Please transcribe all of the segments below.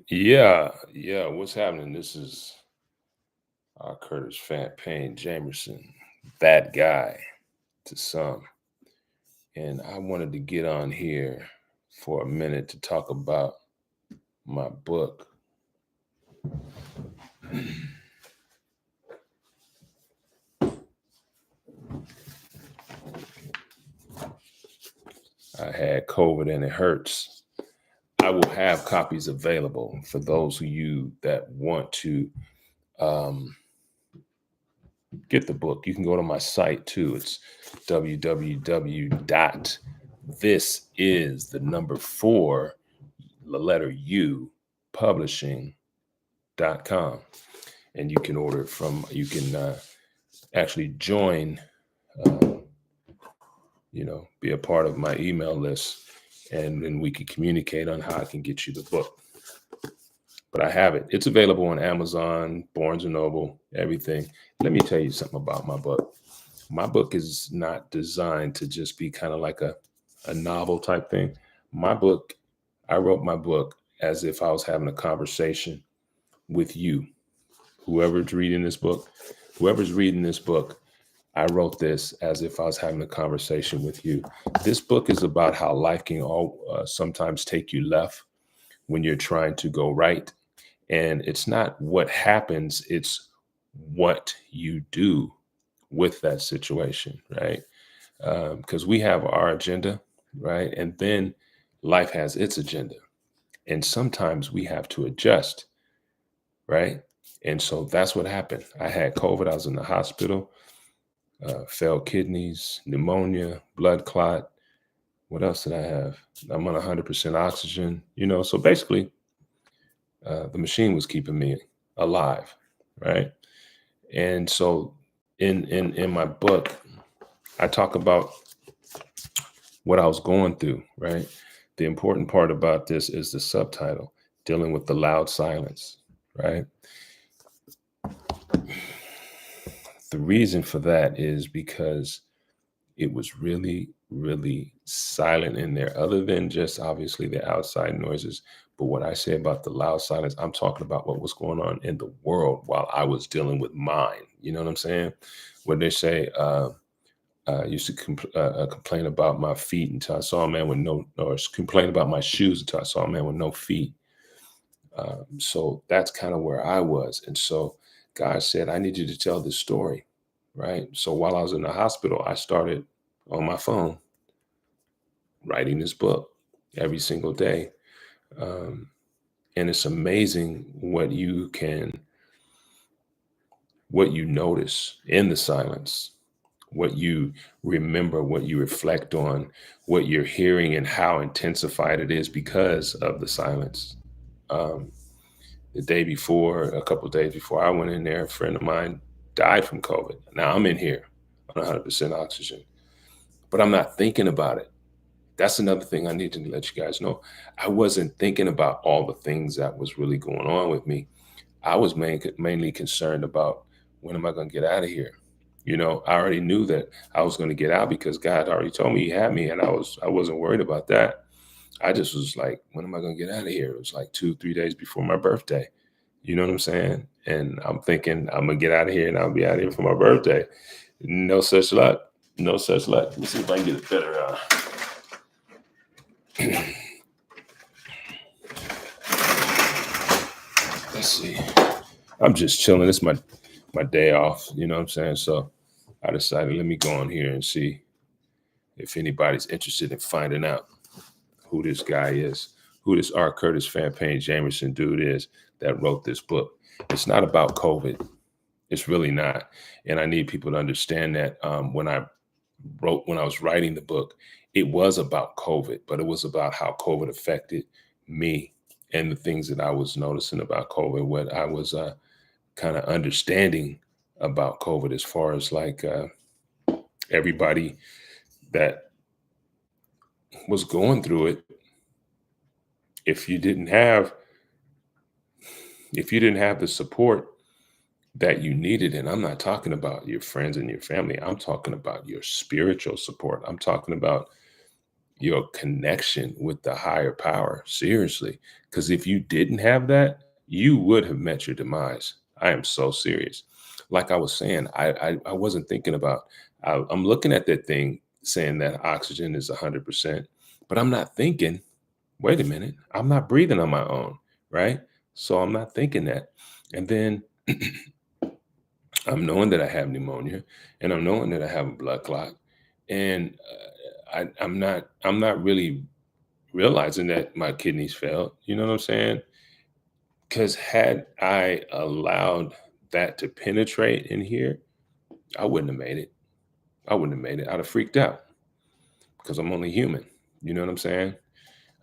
Yeah. What's happening? This is Rcurtis Fantpayne Jamerson, that guy to some. And I wanted to get on here for a minute to talk about my book. I had COVID and it hurts. I will have copies available for those of you that want to um, get the book. You can go to my site too. It's www.thisis4 the letter U publishing.com, and you can order it from, you can actually join, uh, be a part of my email list, and then we can communicate on how I can get you the book. But I have it. It's available on Amazon, Barnes and Noble, everything. Let me tell you something about my book. My book is not designed to just be kind of like a novel type thing. I wrote my book as if I was having a conversation with you. Whoever's reading this book, I wrote this as if I was having a conversation with you. This book is about how life can sometimes take you left when you're trying to go right. And it's not what happens, it's what you do with that situation, right? Because we have our agenda, right? And then life has its agenda. And sometimes we have to adjust, right? And so that's what happened. I had COVID. I was in the hospital, failed kidneys, pneumonia, blood clot. What else did I have? I'm on 100% oxygen, so basically the machine was keeping me alive, right? And so in my book, I talk about what I was going through, right? The important part about this is the subtitle, dealing with the loud silence, right? The reason for that is because it was really, really silent in there, other than just obviously the outside noises. But what I say about the loud silence, I'm talking about what was going on in the world while I was dealing with mine. You know what I'm saying? When they say, I used to complain about my feet until I saw a man with or complain about my shoes until I saw a man with no feet. So that's kind of where I was. And so God said, I need you to tell this story, right? So while I was in the hospital, I started on my phone writing this book every single day. And it's amazing what you notice in the silence, what you remember, what you reflect on, what you're hearing, and how intensified it is because of the silence. A couple of days before I went in there, a friend of mine died from COVID. Now I'm in here on 100% oxygen, but I'm not thinking about it. That's another thing I need to let you guys know. I wasn't thinking about all the things that was really going on with me. I was mainly concerned about, when am I going to get out of here? I already knew that I was going to get out because God already told me He had me, and I wasn't worried about that. I just was like, when am I going to get out of here? It was like 2-3 days before my birthday. You know what I'm saying? And I'm thinking I'm going to get out of here and I'll be out of here for my birthday. No such luck. No such luck. Let me see if I can get it better. Let's see. I'm just chilling. It's my day off. You know what I'm saying? So I decided, let me go on here and see if anybody's interested in finding out who this guy is, who this Rcurtis Fantpayne Jamerson dude is that wrote this book. It's not about COVID. It's really not. And I need people to understand that when I was writing the book, it was about COVID, but it was about how COVID affected me and the things that I was noticing about COVID, what I was kind of understanding about COVID, as far as like everybody that was going through it. If you didn't have the support that you needed, and I'm not talking about your friends and your family, I'm talking about your spiritual support. I'm talking about, your connection with the higher power. Seriously. Because if you didn't have that, you would have met your demise. I am so serious. Like I was saying, I wasn't thinking about, I'm looking at that thing saying that oxygen is 100%, but I'm not thinking, wait a minute, I'm not breathing on my own, right? So I'm not thinking that. And then I'm knowing that I have pneumonia, and I'm knowing that I have a blood clot, and I'm not really realizing that my kidneys failed. You know what I'm saying? Because had I allowed that to penetrate in here, I wouldn't have made it. I wouldn't have made it. I'd have freaked out because I'm only human. You know what I'm saying?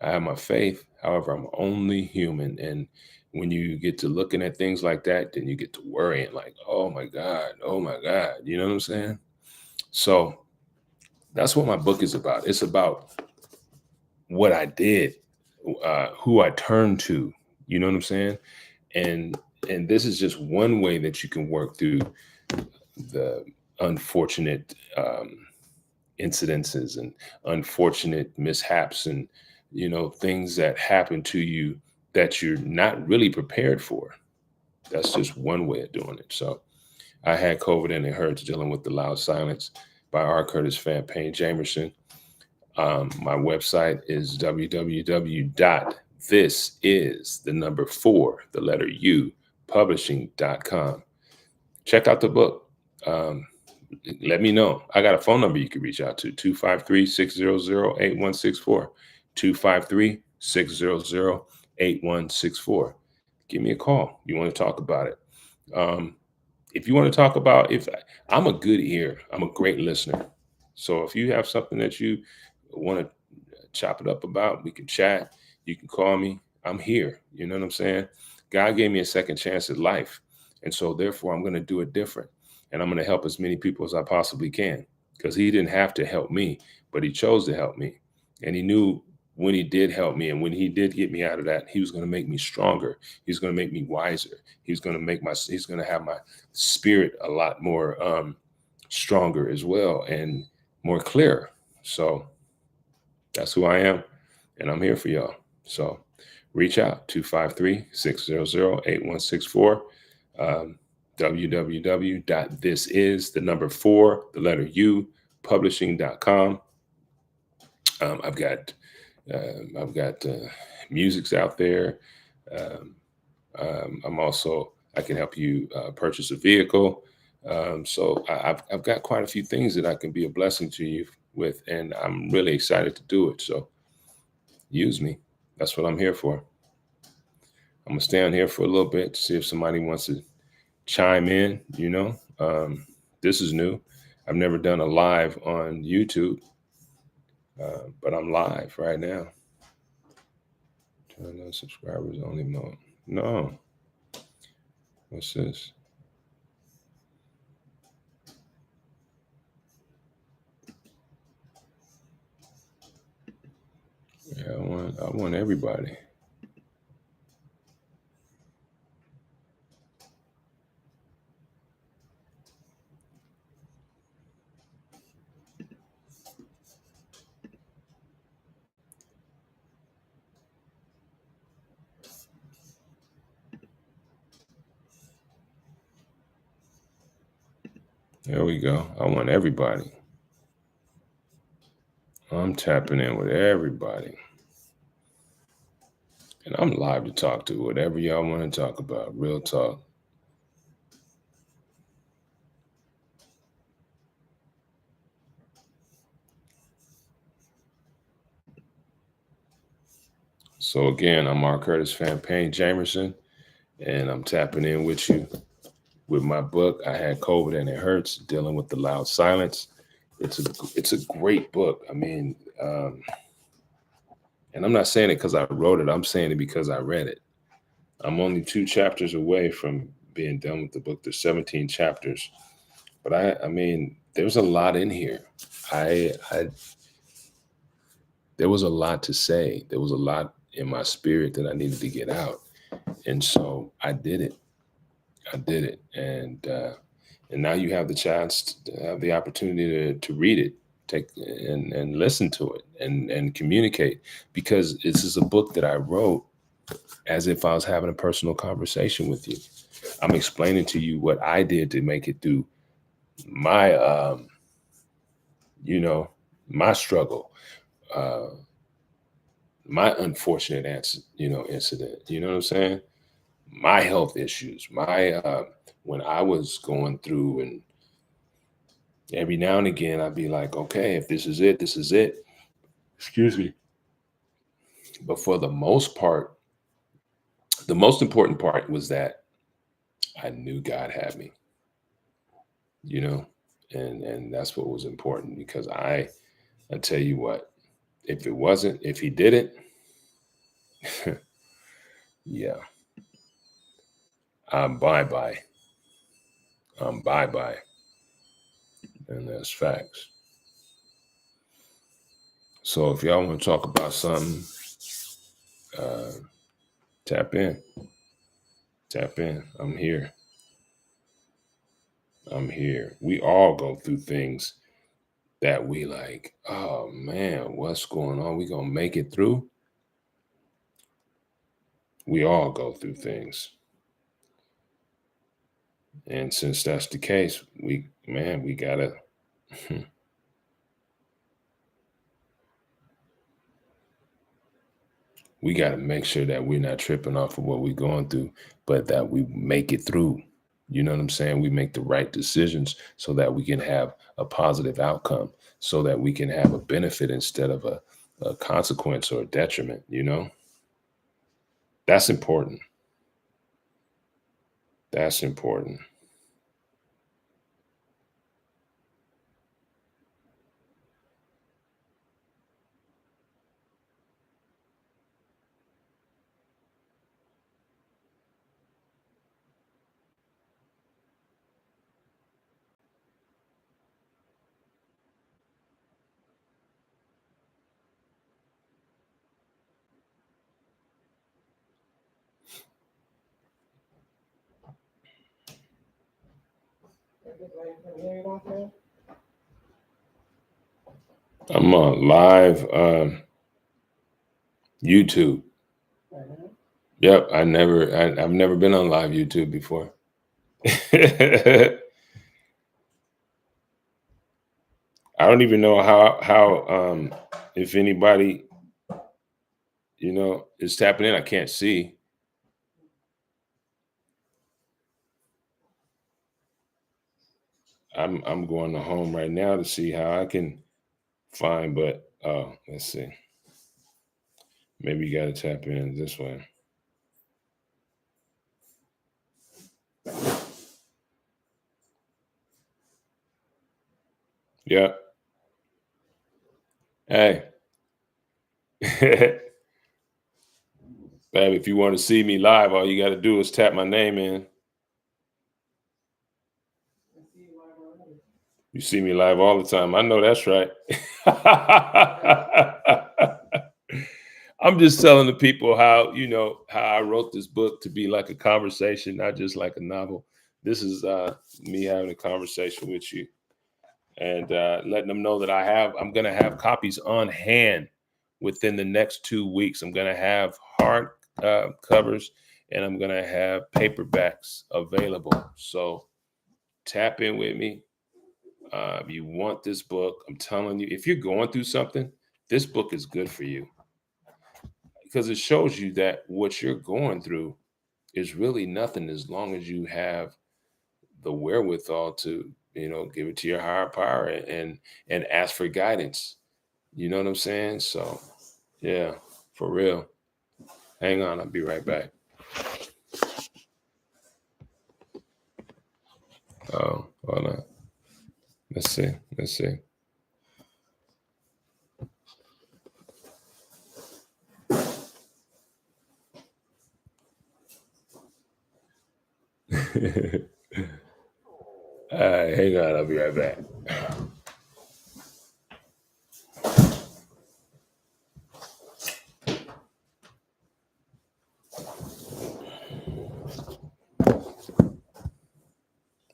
I have my faith. However, I'm only human. And when you get to looking at things like that, then you get to worrying like, oh my God, oh my God. You know what I'm saying? So that's what my book is about. It's about what I did, who I turned to. You know what I'm saying? And and this is just one way that you can work through the unfortunate incidences and unfortunate mishaps and things that happen to you that you're not really prepared for. That's just one way of doing it. So I had COVID and it hurts, dealing with the loud silence by Rcurtis Fantpayne Jamerson. My website is www.thisis4publishing.com. Check out the book. Let me know. I got a phone number you can reach out to, 253-600-8164, 253-600-8164. Give me a call. You want to talk about it. If you want to talk about, if I'm a good ear, I'm a great listener. So if you have something that you want to chop it up about, we can chat. You can call me. I'm here. You know what I'm saying? God gave me a second chance at life. And so therefore I'm going to do it different. And I'm going to help as many people as I possibly can, because he didn't have to help me, but he chose to help me. And he knew when he did help me and when he did get me out of that, he was going to make me stronger. He's going to make me wiser. He's going to have my spirit a lot more stronger as well and more clear. So that's who I am. And I'm here for y'all. So reach out, 253-600-8164. www.thisis4publishing.com. I've got musics out there. I can help you purchase a vehicle. So I've got quite a few things that I can be a blessing to you with, and I'm really excited to do it. So use me. That's what I'm here for. I'm gonna stay on here for a little bit to see if somebody wants to chime in. This is new. I've never done a live on YouTube, but I'm live right now. Turn on subscribers only mode. No. What's this? Yeah, I want everybody. There we go. I want everybody. I'm tapping in with everybody. And I'm live to talk to whatever y'all want to talk about. Real talk. So again, I'm Rcurtis Fantpayne Jamerson, and I'm tapping in with you with my book. I had COVID and it hurts, dealing with the loud silence. It's a great book. I mean, and I'm not saying it because I wrote it. I'm saying it because I read it. I'm only 2 chapters away from being done with the book. There's 17 chapters, but I mean, there's a lot in here. There was a lot to say. There was a lot in my spirit that I needed to get out, and so I did it. And now you have the chance to have the opportunity to read it take and listen to it and communicate, because this is a book that I wrote as if I was having a personal conversation with you. I'm explaining to you what I did to make it through my, my struggle, my unfortunate incident. You know what I'm saying? My health issues, when I was going through, and every now and again I'd be like, okay, if this is it, this is it. Excuse me. But for the most part, the most important part was that I knew God had me, and that's what was important, because I tell you what, if he did it, yeah, I'm bye-bye. I'm bye-bye. And that's facts. So if y'all want to talk about something, uh, tap in. Tap in. I'm here. I'm here. We all go through things that we like, oh man, what's going on? We gonna make it through? We all go through things. And since that's the case, we gotta we gotta make sure that we're not tripping off of what we're going through, but that we make it through. You know what I'm saying? We make the right decisions so that we can have a positive outcome, so that we can have a benefit instead of a consequence or a detriment, That's important. That's important. I'm on live YouTube. Yep, I've never been on live YouTube before. I don't even know how if anybody is tapping in. I can't see. I'm going to home right now to see how I can find, but let's see. Maybe you got to tap in this way. Yeah. Hey. Babe, if you want to see me live, all you got to do is tap my name in. You see me live all the time. I know that's right. I'm just telling the people how I wrote this book to be like a conversation, not just like a novel. This is me having a conversation with you, and letting them know that I'm going to have copies on hand within the next 2 weeks. I'm going to have hard covers, and I'm going to have paperbacks available. So tap in with me. If you want this book, I'm telling you, if you're going through something, this book is good for you, because it shows you that what you're going through is really nothing, as long as you have the wherewithal to, give it to your higher power and ask for guidance. You know what I'm saying? So, yeah, for real. Hang on, I'll be right back. Oh, hold on. Let's see. All right, hang on, I'll be right back.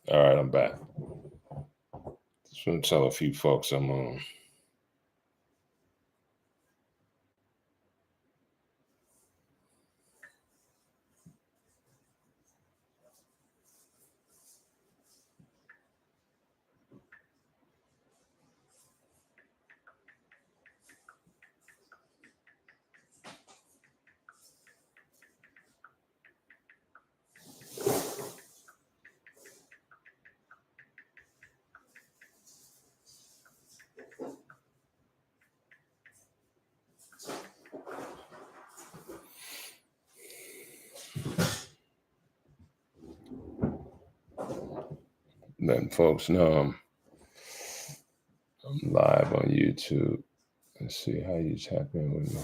All right, I'm back. Just want to tell a few folks I'm on. letting folks know I'm live on YouTube. Let's see how you tap in with me.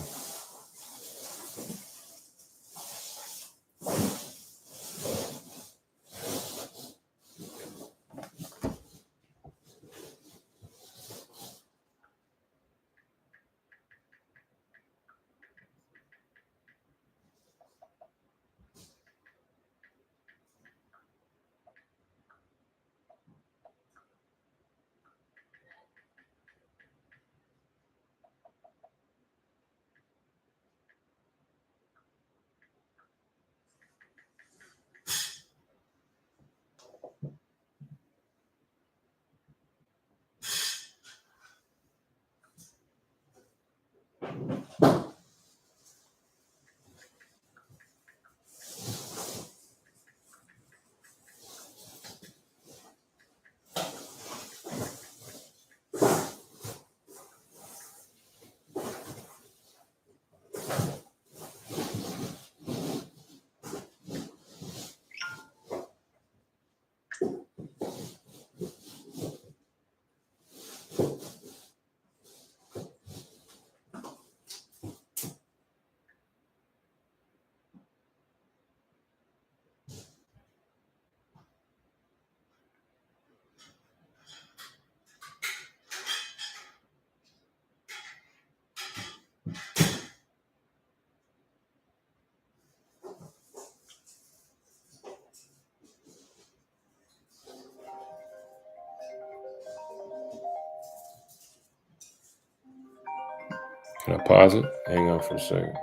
Can I pause it? Hang on for a second.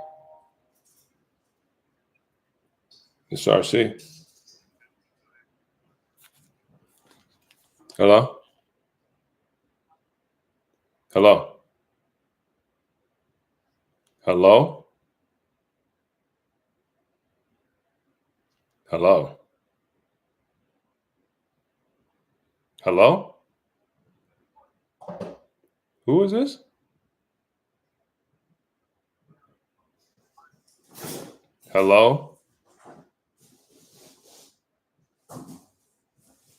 It's RC. Hello? Hello? Hello? Hello? Hello? Who is this? Hello?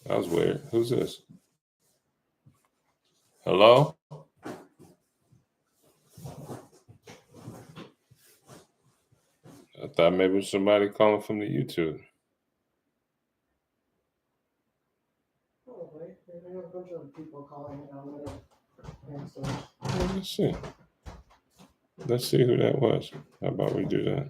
That was weird. Who's this? Hello? I thought maybe it was somebody calling from the YouTube. Probably. We have a bunch of people calling it on there. Well, let's see. Let's see who that was. How about we do that?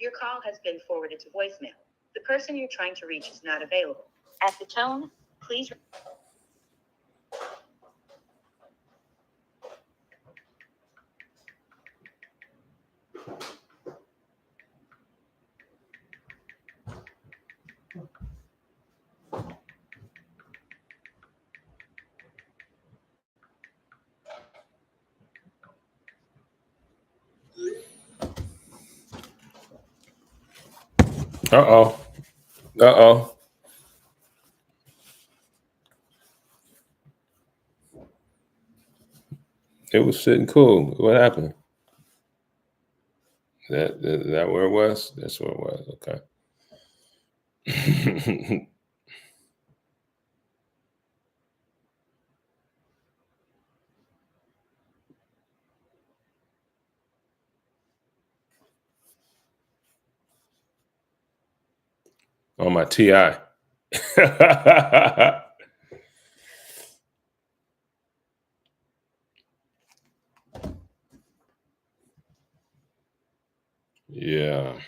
Your call has been forwarded to voicemail. The person you're trying to reach is not available. At the tone, please. Uh-oh. Uh-oh. It was sitting cool. What happened? That where it was? That's where it was. Okay. On my TI. Yeah.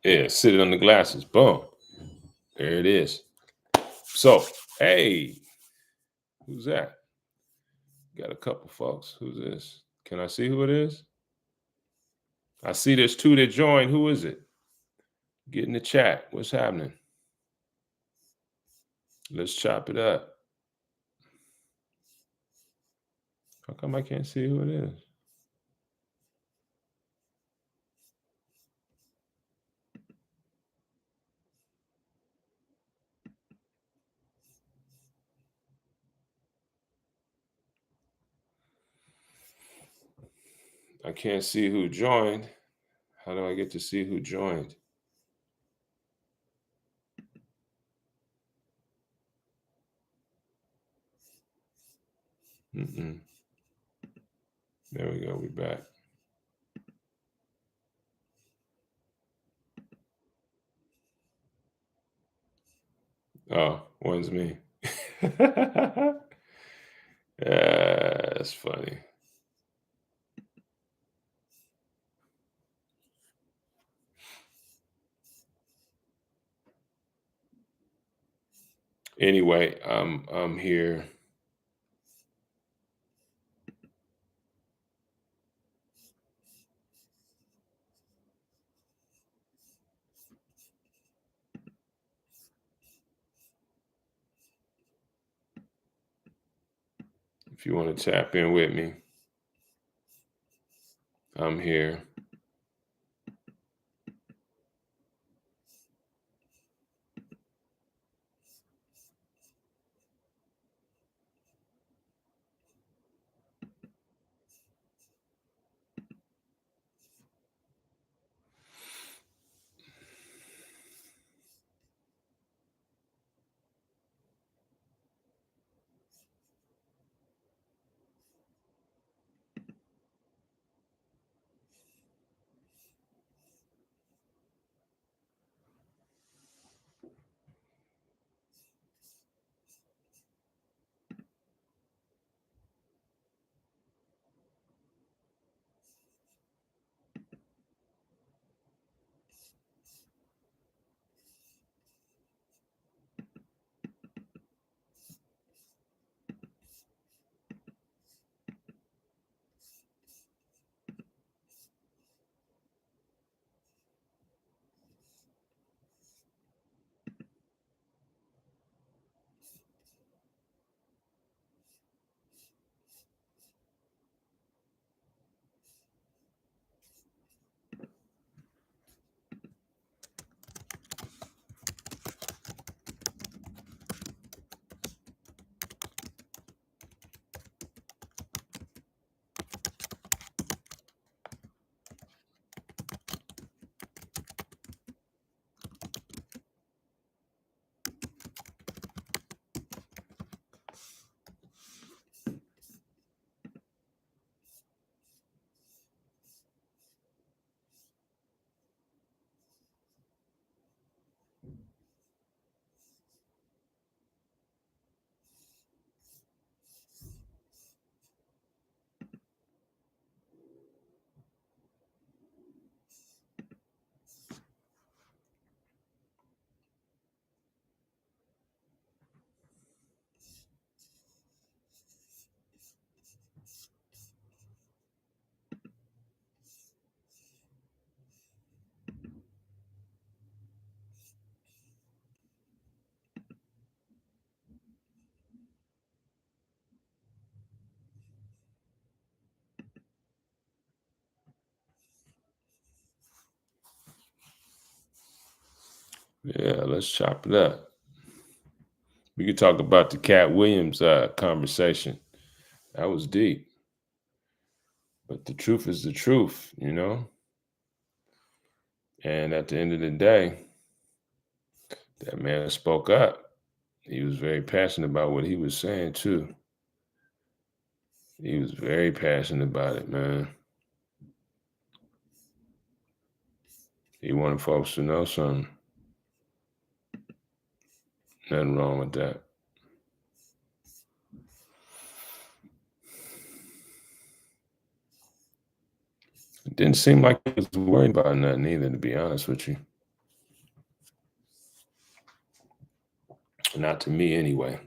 Yeah, sit it on the glasses. Boom. There it is. So, hey, who's that? Got a couple folks. Who's this? Can I see who it is? I see there's two that joined. Who is it? Get in the chat. What's happening? Let's chop it up. How come I can't see who it is? I can't see who joined. How do I get to see who joined? There we go. We back. Oh, one's me. Yeah, that's funny. Anyway, I'm here. If you want to tap in with me, I'm here. Yeah, let's chop it up. We could talk about the Cat Williams conversation. That was deep. But the truth is the truth, you know? And at the end of the day, that man spoke up. He was very passionate about what he was saying, too. He was very passionate about it, man. He wanted folks to know something. Nothing wrong with that. It didn't seem like he was worried about nothing either, to be honest with you. Not to me anyway.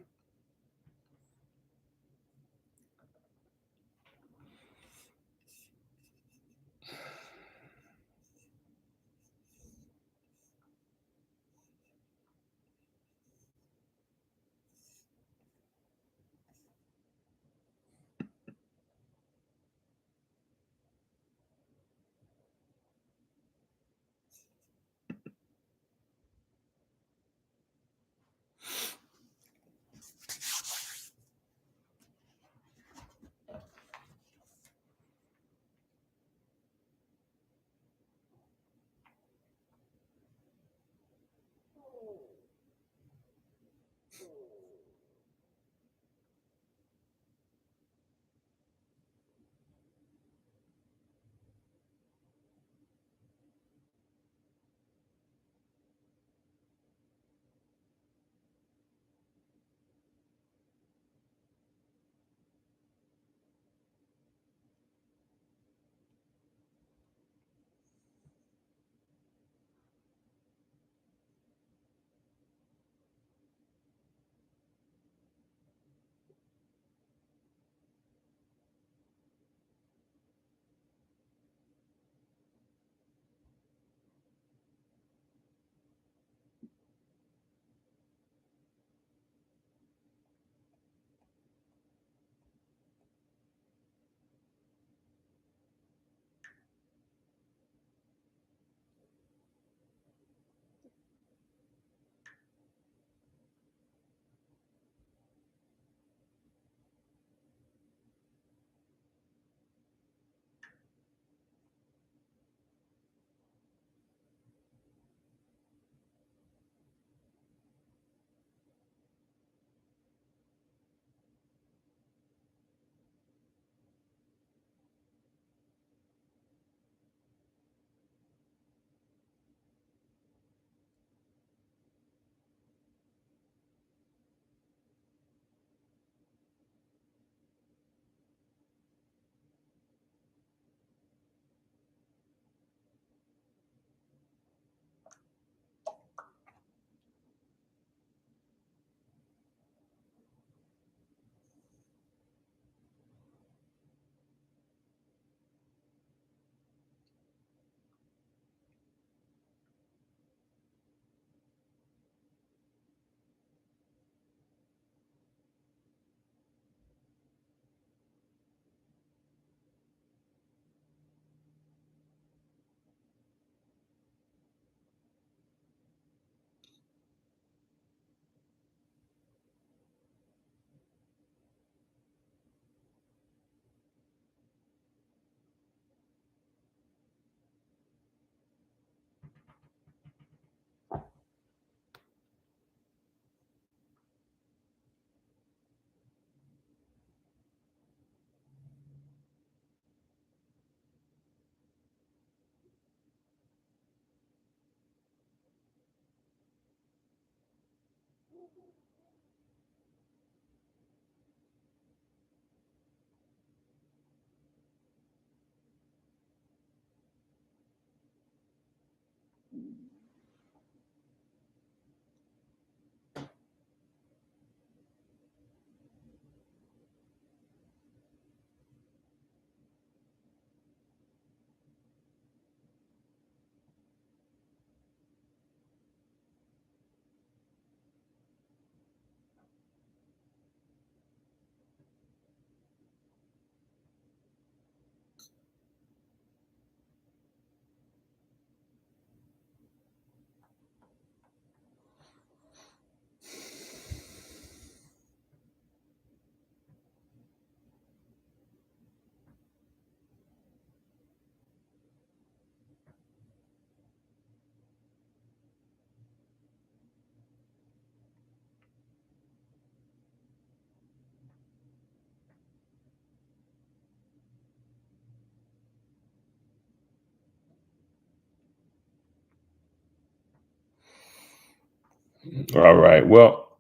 All right. Well,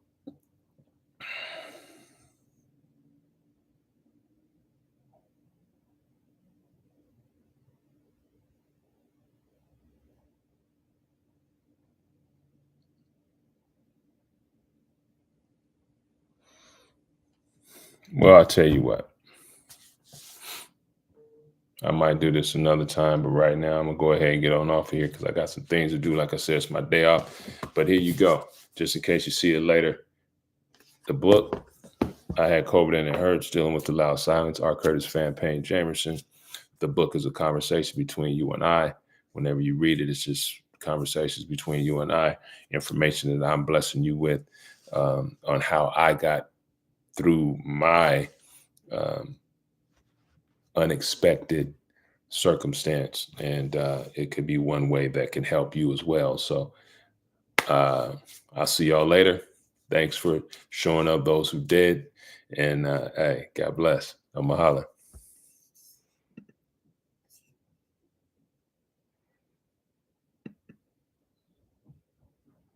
Well, I'll tell you what. I might do this another time, but right now I'm going to go ahead and get on off of here because I got some things to do. Like I said, it's my day off. But here you go. Just in case you see it later. The book, I had COVID and it hurts, dealing with the loud silence, Rcurtis Fantpayne Jamerson. The book is a conversation between you and I. Whenever you read it, it's just conversations between you and I, information that I'm blessing you with on how I got through my unexpected circumstance. And it could be one way that can help you as well. So I'll see y'all later. Thanks for showing up, those who did. And hey, God bless. I'm mahalo.